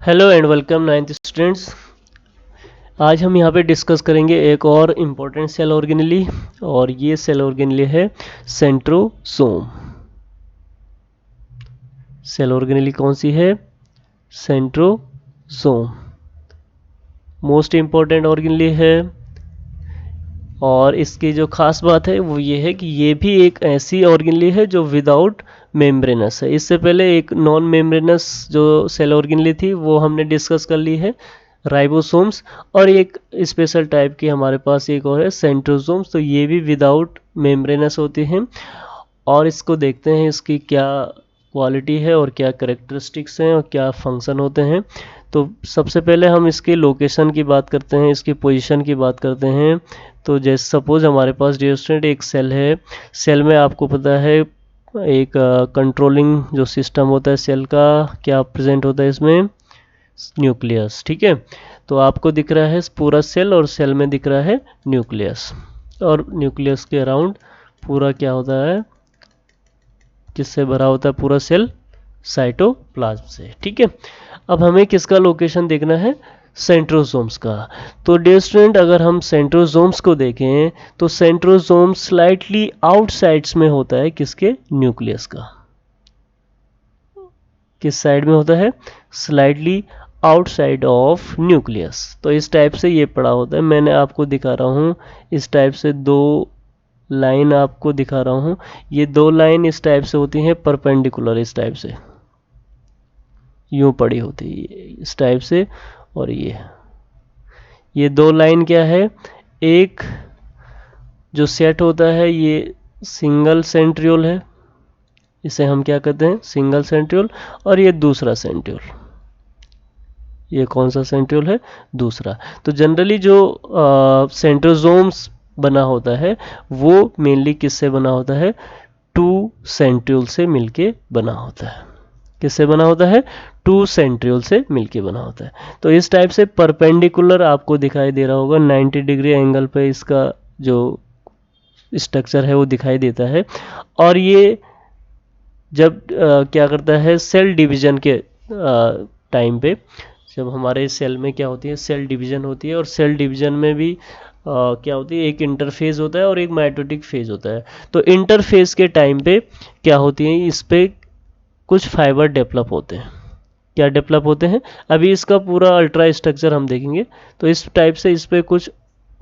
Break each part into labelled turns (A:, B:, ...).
A: Hello and welcome ninth students. आज हम यहाँ पे डिस्कस करेंगे एक और इम्पोर्टेंट सेल ऑर्गेनेली, और ये सेल ऑर्गेनेली है सेंट्रोसोम। सेल ऑर्गेनेली कौन सी है? सेंट्रोसोम मोस्ट इम्पोर्टेंट ऑर्गेनेली है। और इसकी जो खास बात है वो ये है कि ये भी एक ऐसी ऑर्गेनेली है जो विदाउट मेम्ब्रेनस है। इससे पहले एक नॉन मेम्ब्रेनस जो सेल ऑर्गेनेली थी वो हमने डिस्कस कर ली है, राइबोसोम्स। और एक स्पेशल टाइप की हमारे पास एक और है सेंट्रोसोम्स, तो ये भी विदाउट मेम्ब्रेनस होते हैं। और इसको देखते हैं इसकी क्या क्वालिटी है और क्या करेक्टरिस्टिक्स हैं और क्या फंक्शन होते हैं। तो सबसे पहले हम इसके लोकेशन की बात करते हैं, इसकी पोजीशन की बात करते हैं। तो जैसे सपोज हमारे पास डियर स्टूडेंट एक सेल है। सेल में आपको पता है एक कंट्रोलिंग जो सिस्टम होता है सेल का, क्या प्रेजेंट होता है इसमें? न्यूक्लियस। ठीक है, तो आपको दिख रहा है पूरा सेल और सेल में दिख रहा है न्यूक्लियस, और न्यूक्लियस के अराउंड पूरा क्या होता है, किससे भरा होता है पूरा सेल? साइटोप्लाज्म से। ठीक है, अब हमें किसका लोकेशन देखना है? सेंट्रोसोम्स का। तो डियर स्टूडेंट अगर हम सेंट्रोसोम्स को देखें तो सेंट्रोसोम स्लाइटली आउटसाइड्स में होता है किसके? न्यूक्लियस का। किस साइड में होता है? Slightly outside of nucleus. तो इस टाइप से ये पड़ा होता है। मैंने आपको दिखा रहा हूँ इस टाइप से दो लाइन आपको दिखा रहा हूँ। ये दो लाइन इस टाइप से होती हैं परपेंडिकुलर, इस टाइप से यूं पड़ी होती है इस टाइप से। और ये दो लाइन क्या है? एक जो सेट होता है ये सिंगल सेंट्रियोल है, इसे हम क्या कहते हैं? Single centriole. और ये दूसरा सेंट्रियोल, ये कौन सा सेंट्रियोल है? दूसरा। तो जनरली जो सेंट्रोसोम्स बना होता है वो मेनली किससे बना होता है? टू सेंट्रियोल से मिलके बना होता है। किससे बना होता है? टू सेंट्रियोल से मिलके बना होता है। तो इस टाइप से परपेंडिकुलर आपको दिखाई दे रहा होगा, 90 डिग्री एंगल पे इसका जो स्ट्रक्चर है वो दिखाई देता है। और ये जब क्या करता है सेल डिवीजन के टाइम पे, जब हमारे सेल में क्या होती है? सेल डिवीजन होती है। और सेल डिवीजन में भी क्या होती है? एक इंटरफेज होता है और एक माइटोटिक फेज होता है। तो इंटरफेज के टाइम पे क्या होती है? इस पे कुछ फाइबर डेवलप होते हैं। क्या डेवलप होते हैं? अभी इसका पूरा अल्ट्रा स्ट्रक्चर हम देखेंगे। तो इस टाइप से इस पे कुछ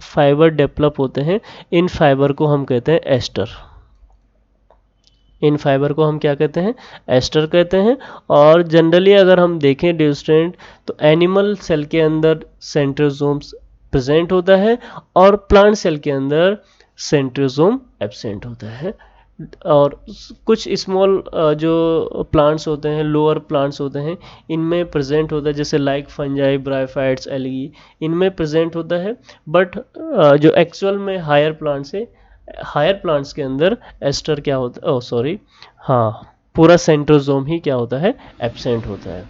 A: फाइबर डेवलप होते हैं। इन फाइबर को हम कहते हैं एस्टर। इन फाइबर को हम क्या कहते हैं? एस्टर कहते हैं। और जनरली अगर हम देखें डियर स्टूडेंट तो एनिमल सेल के अंदर सेंट्रोसोम्स प्रेजेंट होता है और प्लांट सेल के अंदर सेंट्रोसोम एब्सेंट होता है। और कुछ स्मॉल जो प्लांट्स होते हैं, लोअर प्लांट्स होते हैं, इनमें प्रेजेंट होता है, जैसे लाइक फंजाई, ब्रायोफाइट्स, एलगी, इनमें प्रेजेंट होता है। बट जो एक्चुअल में हायर प्लांट्स है, हायर प्लांट्स के अंदर एस्टर क्या होता है? ओह सॉरी, हाँ, पूरा सेंट्रोसोम ही क्या होता है? एब्सेंट होता है।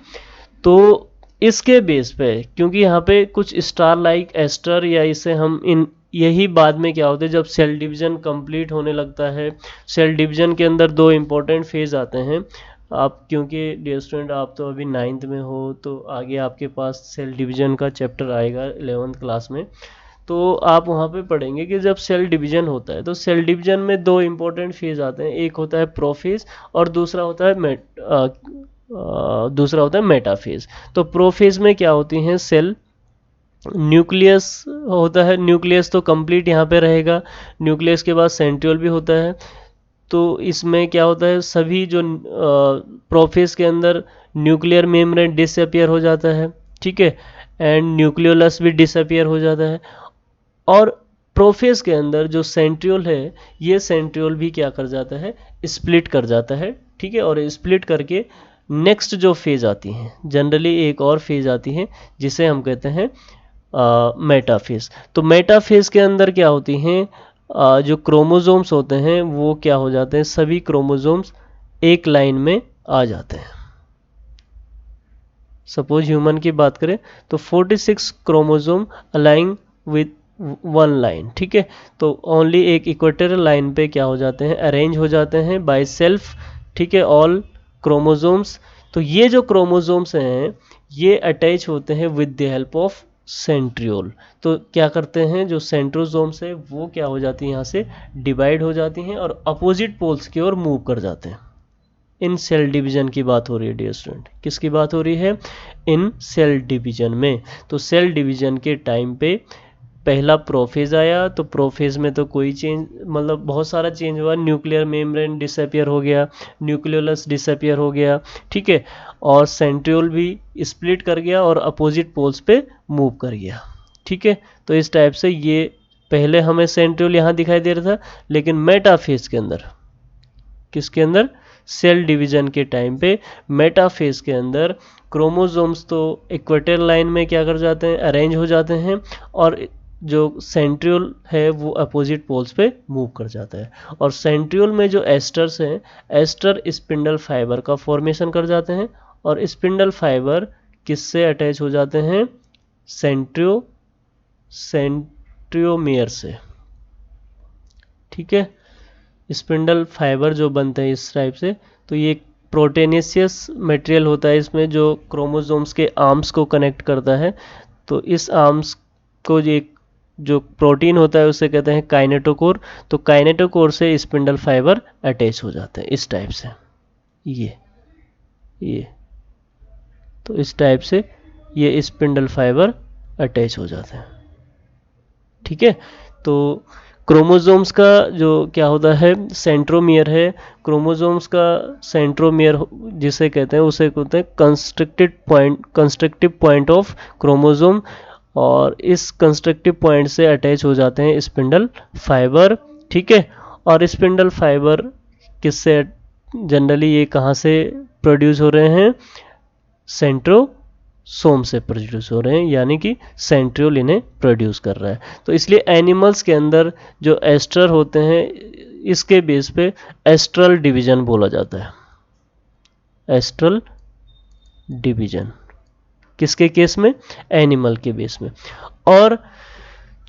A: तो इसके बेस पे, क्योंकि यहाँ पे कुछ स्टार लाइक एस्टर, या इसे हम इन यही बाद में क्या होता है जब सेल डिवीजन कंप्लीट होने लगता है। सेल डिवीजन के अंदर दो इम्पोर्टेंट फेज आते हैं। आप क्योंकि डियर स्टूडेंट आप तो अभी 9th में हो, तो आगे आपके पास सेल डिवीजन का चैप्टर आएगा 11th क्लास में। तो आप वहाँ पे पढ़ेंगे कि जब सेल डिवीजन होता है तो सेल डिवीजन में दो इम्पोर्टेंट फेज आते हैं। एक होता है प्रोफेज और दूसरा होता है मेटाफेज। तो प्रोफेज में क्या होती हैं? सेल न्यूक्लियस होता है। न्यूक्लियस तो कंप्लीट यहाँ पे रहेगा। न्यूक्लियस के बाद सेंट्रियोल भी होता है। तो इसमें क्या होता है? सभी जो प्रोफेज के अंदर न्यूक्लियर मेम्ब्रेन डिसअपियर हो जाता है। ठीक है, एंड न्यूक्लियोलस भी डिसअपियर हो जाता है। और प्रोफेज के अंदर जो सेंट्रियोल है, ये सेंट्रियोल भी क्या कर जाता है? स्प्लिट कर जाता है। ठीक है, और स्प्लिट करके नेक्स्ट जो फेज आती हैं, जनरली एक और फेज आती है जिसे हम कहते हैं मेटाफेज। तो मेटाफेज के अंदर क्या होती हैं? जो क्रोमोसोम्स होते हैं वो क्या हो जाते हैं? सभी क्रोमोसोम्स एक लाइन में आ जाते हैं। सपोज ह्यूमन की बात करें तो 46 क्रोमोसोम अलाइंग विथ वन लाइन। ठीक है, तो ओनली एक इक्वेटोरियल लाइन पे क्या हो जाते हैं? अरेंज हो जाते हैं बाय सेल्फ। ठीक है, ऑल क्रोमोसोम्स। तो ये जो क्रोमोसोम्स हैं ये अटैच होते हैं with the help of centriole. तो क्या करते हैं, जो सेंट्रोसोम्स है वो क्या हो जाती हैं, यहाँ से डिवाइड हो जाती हैं और अपोजिट पोल्स की ओर मूव कर जाते हैं। इन सेल डिवीजन की बात हो रही है डियर स्टूडेंट, किसकी बात हो रही है, इन सेल डिवीजन में। तो सेल डिवीजन के टाइम पे पहला प्रोफेज आया, तो प्रोफेज में तो कोई चेंज, मतलब बहुत सारा चेंज हुआ, न्यूक्लियर मेम्ब्रेन डिसअपियर हो गया, न्यूक्लियोलस डिसअपियर हो गया, ठीक है, और सेंट्रियोल भी स्प्लिट कर गया और अपोजिट पोल्स पे मूव कर गया, ठीक है। तो इस टाइप से ये पहले हमें सेंट्रियोल यहाँ दिखाई दे रहा था, लेकिन मेटाफेज के अंदर, किसके अंदर, सेल डिवीजन के टाइम पे मेटाफेज के अंदर क्रोमोसोम्स तो इक्वेटर लाइन में क्या कर जाते हैं, अरेंज हो जाते हैं, और जो सेंट्रियोल है वो अपोजिट पोल्स पे मूव कर जाता है। और सेंट्रियोल में जो एस्टर्स हैं, एस्टर स्पिंडल फाइबर का फॉर्मेशन कर जाते हैं, और स्पिंडल फाइबर किससे अटैच हो जाते हैं, सेंट्रियोमियर से, ठीक है। स्पिंडल फाइबर जो बनते हैं इस टाइप से, तो ये प्रोटेनेशियस मटेरियल होता है इसमें, जो क्रोमोसोम्स के आर्म्स को कनेक्ट करता है। तो इस आर्म्स को जो प्रोटीन होता है उसे कहते हैं काइनेटोकोर। तो काइनेटोकोर से स्पिंडल फाइबर अटैच हो जाते हैं इस टाइप से, ये तो इस टाइप से ये स्पिंडल फाइबर अटैच हो जाते हैं, ठीक है। तो क्रोमोसोम्स का जो क्या होता है, सेंट्रोमियर है, क्रोमोसोम्स का सेंट्रोमियर जिसे कहते हैं उसे कहते हैं कंस्ट्रक्टिव पॉइंट ऑफ क्रोमोसोम, और इस कंस्ट्रक्टिव पॉइंट से अटैच हो जाते हैं स्पिंडल फाइबर, ठीक है। और स्पिंडल फाइबर किससे, जनरली ये कहाँ से प्रोड्यूस हो रहे हैं, सेंट्रोसोम से प्रोड्यूस हो रहे हैं, यानी कि सेंट्रियोल इन्हें प्रोड्यूस कर रहा है। तो इसलिए एनिमल्स के अंदर जो एस्टर होते हैं इसके बेस पे एस्ट्रल डिवीजन बोला जाता है, एस्ट्रल डिवीजन किसके केस में, एनिमल के बेस में। और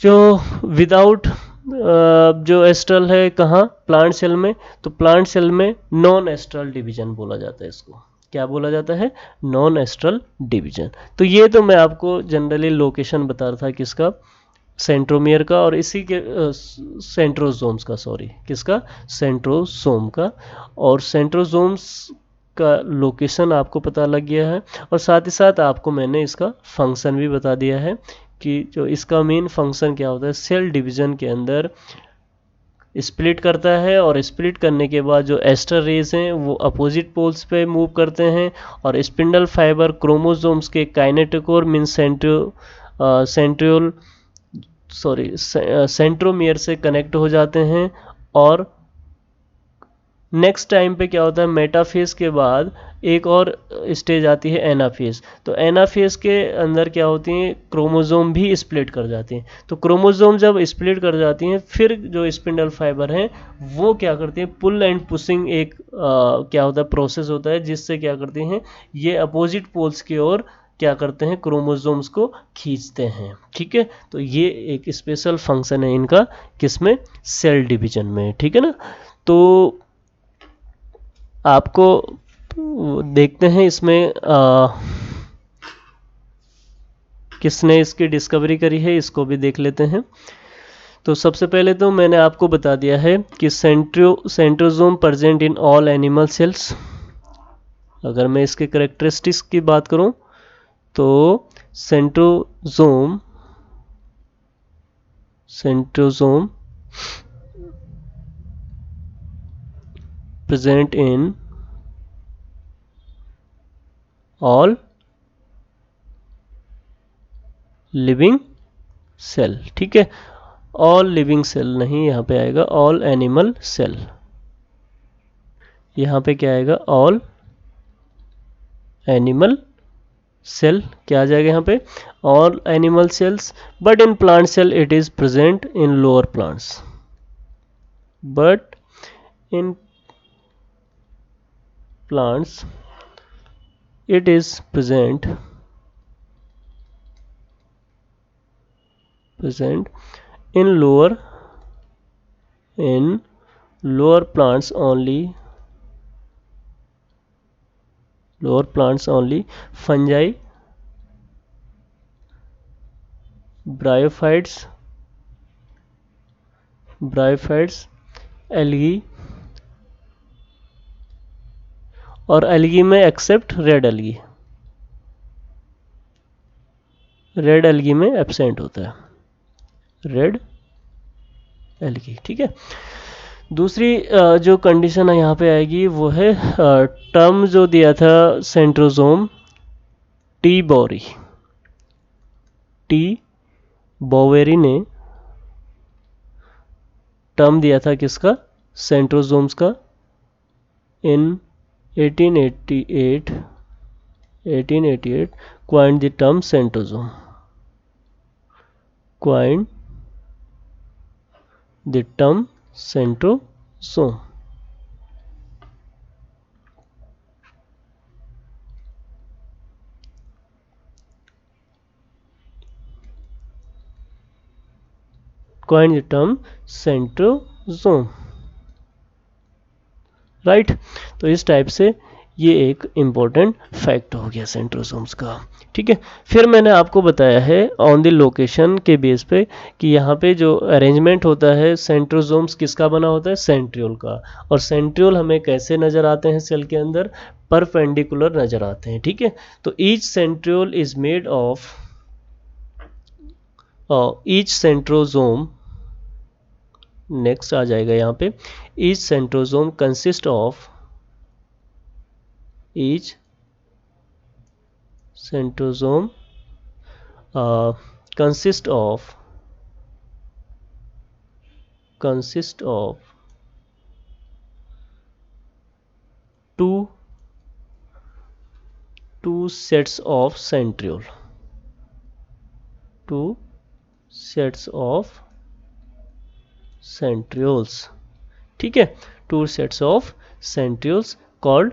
A: जो विदाउट जो एस्ट्रल है कहाँ, प्लांट सेल में, तो प्लांट सेल में नॉन एस्ट्रल डिवीजन बोला जाता है, इसको क्या बोला जाता है, नॉन एस्ट्रल डिवीजन। तो ये तो मैं आपको जनरली लोकेशन बता रहा था किसका, सेंट्रोमियर का, और इसी के सेंट्रोसोम्स का, सॉरी किसका, सेंट्रोसोम का। और सेंट्रोसोम्स का लोकेशन आपको पता लग गया है, और साथ ही साथ आपको मैंने इसका फंक्शन भी बता दिया है कि जो इसका मेन फंक्शन क्या होता है, सेल डिवीजन के अंदर स्प्लिट करता है, और स्प्लिट करने के बाद जो एस्टर रेज हैं वो अपोजिट पोल्स पे मूव करते हैं, और स्पिंडल फाइबर क्रोमोसोम्स के kinetochore mean centriole sorry centromere से कनेक्ट हो जाते हैं। और नेक्स्ट टाइम पे क्या होता है, मेटाफेज के बाद एक और स्टेज आती है एनाफेज। तो एनाफेज के अंदर क्या होती हैं, क्रोमोसोम भी स्प्लिट कर जाती हैं। तो क्रोमोसोम जब स्प्लिट कर जाती हैं, फिर जो स्पिंडल फाइबर हैं वो क्या करती हैं, पुल एंड पुशिंग एक क्या होता है, प्रोसेस होता है, जिससे क्या करती हैं, ये अपोजिट पोल्स की ओर क्या करते हैं, क्रोमोसोम्स को खींचते हैं, ठीक है। तो ये एक स्पेशल फंक्शन है इनका, किसमें, सेल डिवीजन में, ठीक है ना। तो आपको देखते हैं इसमें किसने इसकी डिस्कवरी करी है, इसको भी देख लेते हैं। तो सबसे पहले तो मैंने आपको बता दिया है कि centrosome present in all animal cells. अगर मैं इसके करेक्टरिस्टिक्स की बात करूं तो centrosome present in all living cell, ठीक है। ऑल लिविंग सेल नहीं, यहाँ पे आएगा ऑल एनिमल सेल, यहाँ पे क्या आएगा, ऑल एनिमल सेल, क्या आ जाएगा यहाँ पे, all animal cells, but in plant cell it is present in lower plants, but in plants it is present in lower plants only, lower plants only, fungi, bryophytes, algae, और algae में except red algae, red algae में absent होता है, red algae. ठीक है, दूसरी जो condition है यहाँ पे आएगी वो है टर्म जो दिया था सेंट्रोजोम टी बोवेरी ने टर्म दिया था किसका, सेंट्रोजोम्स का, इन 1888 coined the term centrosome, centrosome। coined the term centrosome, right. तो इस टाइप से ये एक इम्पोर्टेंट फैक्ट हो गया सेंट्रोसोम्स का। ठीक है, फिर मैंने आपको बताया है ऑन द लोकेशन के बेस पे कि यहाँ पे जो अरेंजमेंट होता है सेंट्रोसोम्स किसका बना होता है, सेंट्रियोल का। और सेंट्रियोल हमें कैसे नज़र आते हैं सेल के अंदर, परपेंडिकुलर नज़र आते हैं। ठीक है, तो each centriole is made of each centrosome, next आ जाएगा यहाँ पे, each centrosome consist of, each centrosome consist of two sets of centriole, two sets of centrioles। ठीक है, two sets of centrioles called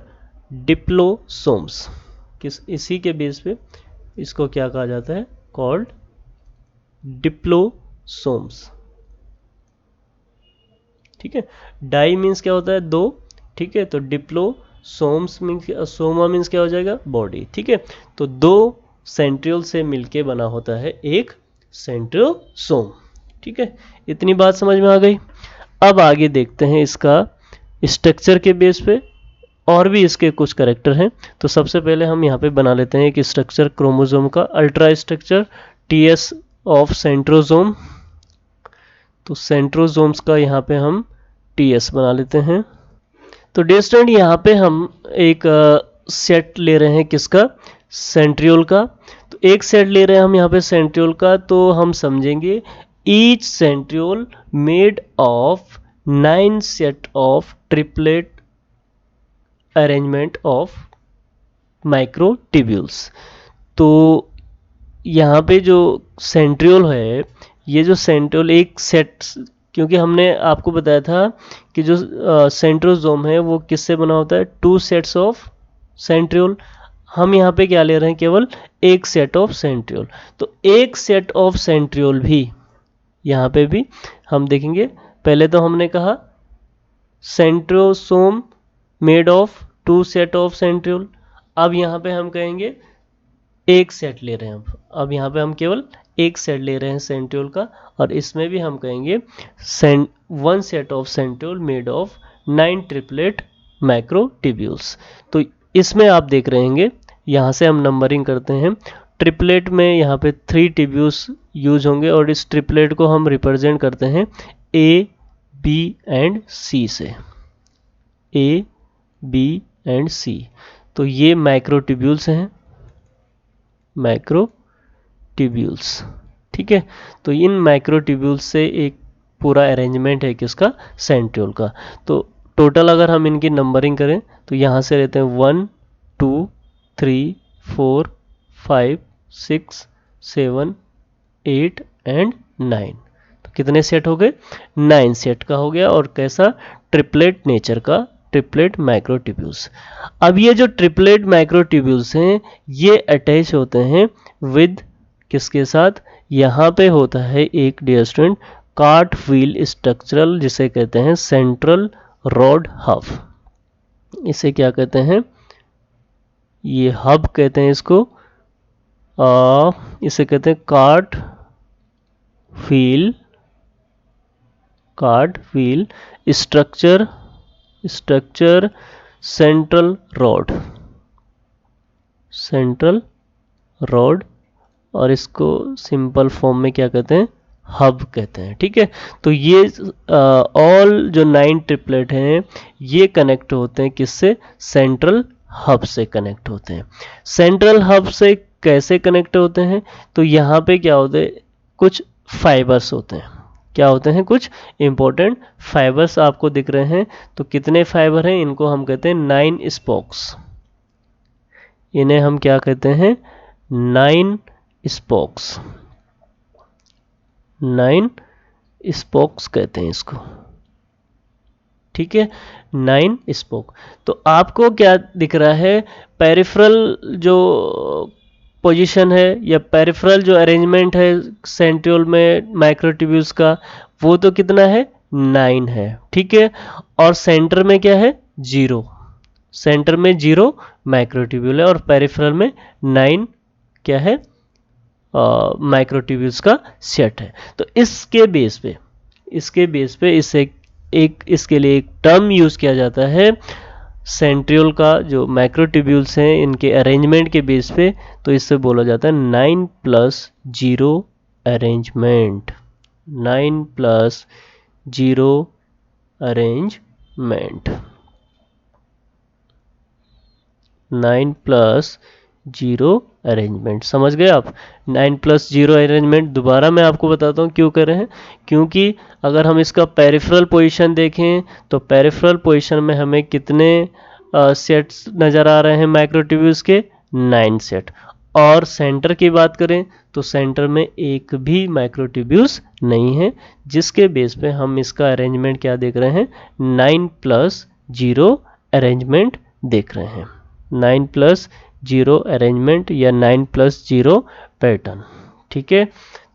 A: diplosomes। इसी के बेस पे इसको क्या कहा जाता है, कॉल्ड डिप्लोसोम्स। ठीक है, डाई मीन्स क्या होता है, दो। ठीक है, तो डिप्लोसोम्स मीन्स, सोमा मीन्स क्या हो जाएगा, बॉडी। ठीक है, तो दो सेंट्रियोल से मिलके बना होता है एक सेंट्रियोसोम। ठीक है, इतनी बात समझ में आ गई। अब आगे देखते हैं इसका स्ट्रक्चर के बेस पे, और भी इसके कुछ कैरेक्टर हैं। तो सबसे पहले हम यहाँ पे बना लेते हैं एक स्ट्रक्चर क्रोमोसोम का, ultrastructure TS of centrosome. तो सेंट्रोसोम्स का यहाँ पे हम टीएस बना लेते हैं। तो डियर स्टूडेंट, यहाँ पे हम एक सेट ले रहे हैं किसका, सेंट्रियोल का। तो एक सेट ले रहे हैं हम यहाँ पे सेंट्रियोल का, तो हम समझेंगे each centriole made of 9 set of triplet arrangement of microtubules. तो यहाँ पे जो सेंट्रियोल है, ये जो सेंट्रियोल एक सेट, क्योंकि हमने आपको बताया था कि जो सेंट्रोसोम है वो किससे बना होता है, 2 सेट्स ऑफ सेंट्रियोल। हम यहाँ पे क्या ले रहे हैं, केवल एक सेट ऑफ सेंट्रियोल। तो एक सेट ऑफ सेंट्रियोल भी यहाँ पे भी हम देखेंगे। पहले तो हमने कहा centrosome made of 2 set of centriole. अब यहाँ पे हम कहेंगे एक सेट ले रहे हैं। अब यहाँ पे हम केवल एक सेट ले रहे हैं सेंट्रियोल का, और इसमें भी हम कहेंगे 1 set of centriole made of 9 triplet microtubules. तो इसमें आप देख रहे हैं, यहाँ से हम नंबरिंग करते हैं। ट्रिपलेट में यहाँ पे 3 ट्यूब्यूल्स यूज होंगे, और इस ट्रिपलेट को हम रिप्रेजेंट करते हैं ए, बी एंड सी से, ए, बी एंड सी। तो ये माइक्रोट्यूब्यूल्स हैं, माइक्रोट्यूब्यूल्स। ठीक है, तो इन माइक्रोट्यूब्यूल्स से एक पूरा अरेंजमेंट है किसका, सेंट्रियोल का। तो टोटल अगर हम इनकी नंबरिंग करें तो यहाँ से रहते हैं 1 2 3 4 5 6 7 8 एंड 9। तो कितने सेट हो गए, 9 सेट का हो गया। और कैसा, ट्रिपलेट नेचर का, ट्रिपलेट माइक्रोट्यूब्यूल्स। अब ये जो ट्रिपलेट माइक्रोट्यूब्यूल्स हैं ये अटैच होते हैं विद किसके साथ, यहाँ पे होता है एक dear student cart wheel structural, जिसे कहते हैं सेंट्रल रॉड हब। इसे क्या कहते हैं, ये हब कहते हैं इसको, इसे कहते हैं card wheel structure central rod, और इसको सिंपल फॉर्म में क्या कहते हैं, हब कहते हैं। ठीक है, तो ये ऑल जो 9 ट्रिपलेट हैं ये कनेक्ट होते हैं किससे, सेंट्रल हब से कनेक्ट होते हैं। सेंट्रल हब से कैसे कनेक्ट होते हैं, तो यहाँ पे क्या होते हैं, कुछ फाइबर्स होते हैं। क्या होते हैं, कुछ इंपॉर्टेंट फाइबर्स आपको दिख रहे हैं। तो कितने फाइबर हैं, इनको हम कहते हैं 9 स्पोक्स। इन्हें हम क्या कहते हैं, 9 स्पोक्स, 9 स्पोक्स कहते हैं इसको। ठीक है, 9 स्पोक। तो आपको क्या दिख रहा है, पेरिफेरल जो पोजीशन है या पेरिफेरल जो अरेंजमेंट है सेंट्रियोल में माइक्रोट्यूब्यूल्स का, वो तो कितना है, 9 है। ठीक है, और सेंटर में क्या है, 0। सेंटर में 0 माइक्रोट्यूब्यूल है और पेरिफेरल में 9 क्या है, माइक्रोट्यूब्यूल्स का सेट है। तो इसके बेस पे इसे इसके लिए एक टर्म यूज किया जाता है सेंट्रियोल का, जो माइक्रोट्यूब्यूल्स हैं इनके अरेंजमेंट के बेस पे, तो इससे बोला जाता है 9+0 अरेंजमेंट। 9+0 अरेंजमेंट, 9+0 अरेंजमेंट, समझ गए आप। 9+0 अरेंजमेंट दोबारा मैं आपको बताता हूँ क्यों कर रहे हैं, क्योंकि अगर हम इसका पेरिफेरल पोजीशन देखें तो पेरिफेरल पोजीशन में हमें कितने सेट्स नज़र आ रहे हैं माइक्रोट्यूब्यूल्स के, 9 सेट। और सेंटर की बात करें तो सेंटर में एक भी माइक्रोट्यूब्यूल्स नहीं है, जिसके बेस पे हम इसका अरेंजमेंट क्या देख रहे हैं, 9+0 अरेंजमेंट देख रहे हैं। 9+0 अरेंजमेंट या 9+0 पैटर्न। ठीक है,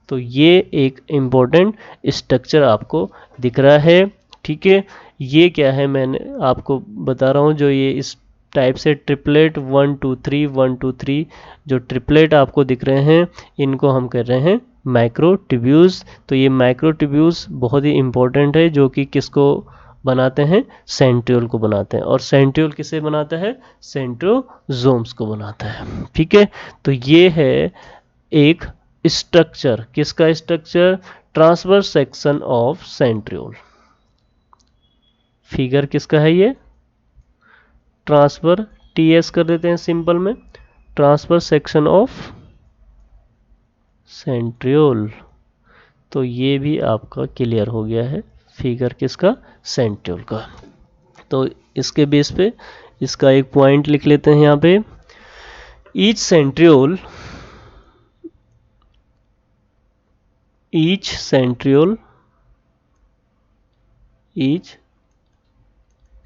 A: तो ये एक इम्पोर्टेंट स्ट्रक्चर आपको दिख रहा है। ठीक है, ये क्या है, मैंने आपको बता रहा हूँ, जो ये इस टाइप से ट्रिपलेट 1 2 3 1 2 3 जो ट्रिपलेट आपको दिख रहे हैं, इनको हम कर रहे हैं माइक्रोट्यूब्यूल्स। तो ये माइक्रोट्यूब्यूल्स बहुत ही इम्पोर्टेंट है, जो कि किसको बनाते हैं, सेंट्रियोल को बनाते हैं। और सेंट्रियोल किसे बनाता है, सेंट्रोजोम्स को बनाता है। ठीक है, तो ये है एक स्ट्रक्चर, किसका structure, transverse section of centriole. Figure किसका है ये, ट्रांसफर, टीएस कर देते हैं सिंपल में, ट्रांसफर सेक्शन ऑफ सेंट्रियोल। तो ये भी आपका क्लियर हो गया है, फिगर किसका, सेंट्रियोल का। तो इसके बेस पे इसका एक पॉइंट लिख लेते हैं यहाँ पे, each centriole each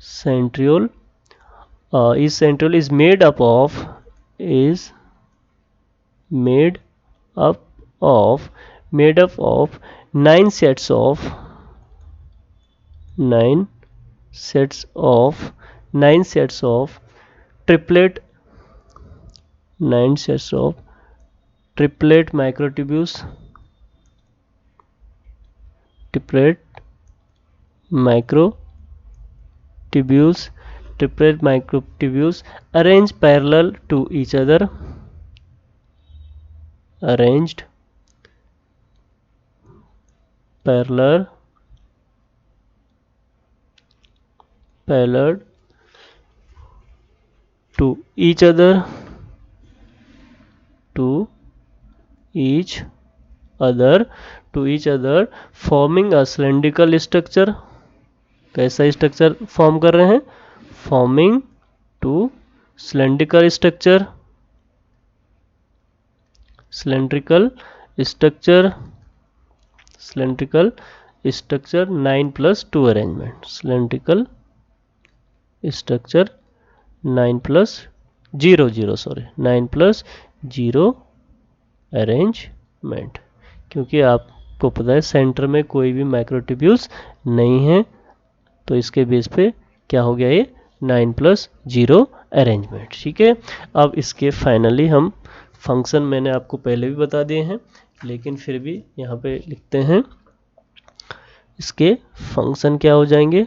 A: centriole is made up of 9 sets of 9 sets of triplet 9 sets of triplet microtubules arranged parallel to each other, arranged parallel to each other, forming a cylindrical structure। कैसा structure form कर रहे हैं, forming two cylindrical structure 9+2 arrangement, cylindrical structure 9+0 arrangement. क्योंकि आपको पता है centre में कोई भी माइक्रोट्यूब्यूल्स नहीं है, तो इसके बेस पे क्या हो गया, ये 9+0 अरेंजमेंट। ठीक है, अब इसके फाइनली हम फंक्शन मैंने आपको पहले भी बता दिए हैं, लेकिन फिर भी यहाँ पे लिखते हैं। इसके फंक्शन क्या हो जाएंगे,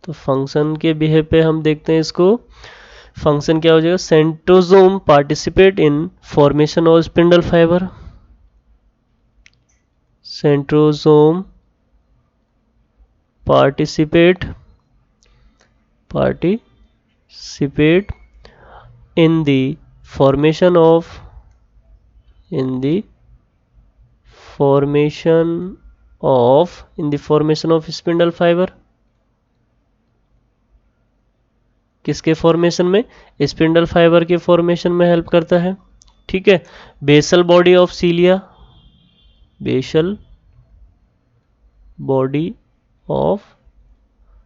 A: तो फंक्शन के बिहेव पे हम देखते हैं इसको। फंक्शन क्या हो जाएगा, centrosome participate in formation of spindle fibre. Centrosome participate in the formation of spindle fibre. किसके फॉर्मेशन में, स्पिंडल फाइबर के फॉर्मेशन में हेल्प करता है। ठीक है, basal body of cilia, basal body of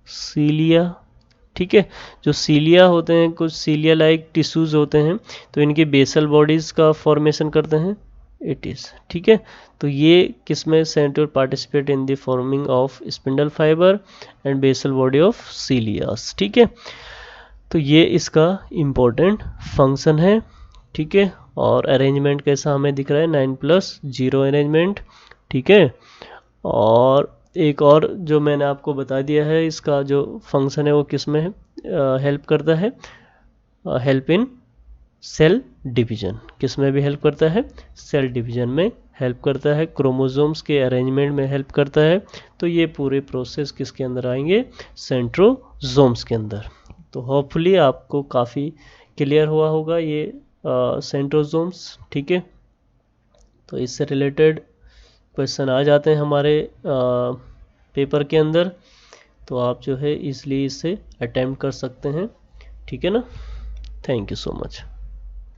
A: cilia. ठीक है, जो सीलिया होते हैं, कुछ सीलिया लाइक टिश्यूज होते हैं, तो इनके बेसल बॉडीज का फॉर्मेशन करते हैं इट इज। ठीक है, तो ये किसमें, centriole participate in the forming of spindle fibre and basal body of cilia. ठीक है, तो ये इसका इम्पोर्टेंट फंक्शन है। ठीक है, और अरेंजमेंट कैसा हमें दिख रहा है, 9+0 अरेंजमेंट। ठीक है, और एक और जो मैंने आपको बता दिया है, इसका जो फंक्शन है वो किस में हेल्प करता है, हेल्प इन सेल डिवीजन। किस में भी हेल्प करता है, सेल डिवीजन में हेल्प करता है, क्रोमोसोम्स के अरेंजमेंट में हेल्प करता है। तो ये पूरे प्रोसेस किसके अंदर आएंगे, सेंट्रोसोम्स के अंदर। तो होपफुली आपको काफ़ी क्लियर हुआ होगा ये सेंट्रोसोम्स। ठीक है, तो इससे रिलेटेड क्वेश्चन आ जाते हैं हमारे पेपर के अंदर, तो आप जो है इसलिए इसे अटेम्प्ट कर सकते हैं। ठीक है ना, थैंक यू सो मच।